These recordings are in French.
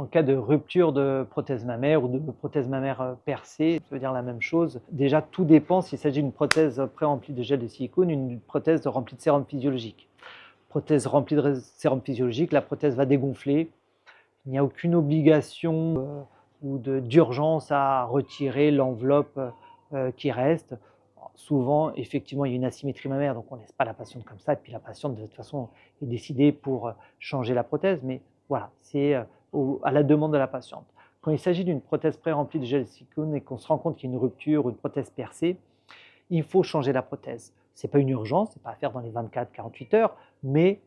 cas de rupture de prothèse mammaire ou de prothèse mammaire percée, ça veut dire la même chose. Déjà, tout dépend s'il s'agit d'une prothèse pré-remplie de gel de silicone ou une prothèse remplie de sérum physiologique. Prothèse remplie de sérum physiologique, la prothèse va dégonfler. Il n'y a aucune obligation ou d'urgence à retirer l'enveloppe qui reste. Souvent, effectivement, il y a une asymétrie mammaire, donc on ne laisse pas la patiente comme ça, et puis la patiente, de toute façon, est décidée pour changer la prothèse, mais voilà, c'est à la demande de la patiente. Quand il s'agit d'une prothèse pré-remplie de gel de silicone et qu'on se rend compte qu'il y a une rupture ou une prothèse percée, il faut changer la prothèse. Ce n'est pas une urgence, ce n'est pas à faire dans les 24-48 heures, mais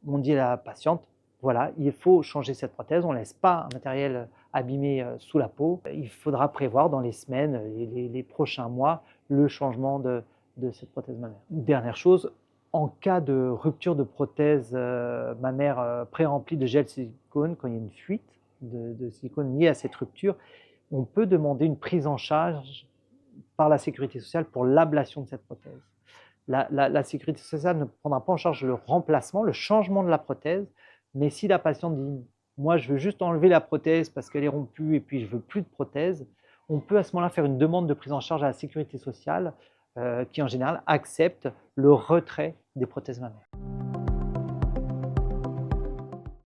on dit à la patiente, voilà, il faut changer cette prothèse, on ne laisse pas un matériel abîmé sous la peau. Il faudra prévoir dans les semaines et les prochains mois le changement de cette prothèse mammaire. Dernière chose, en cas de rupture de prothèse mammaire pré-remplie de gel silicone, quand il y a une fuite de silicone liée à cette rupture, on peut demander une prise en charge par la sécurité sociale pour l'ablation de cette prothèse. La sécurité sociale ne prendra pas en charge le remplacement, le changement de la prothèse, mais si la patiente dit « moi je veux juste enlever la prothèse parce qu'elle est rompue et puis je veux plus de prothèse », on peut à ce moment-là faire une demande de prise en charge à la sécurité sociale qui en général accepte le retrait des prothèses mammaires.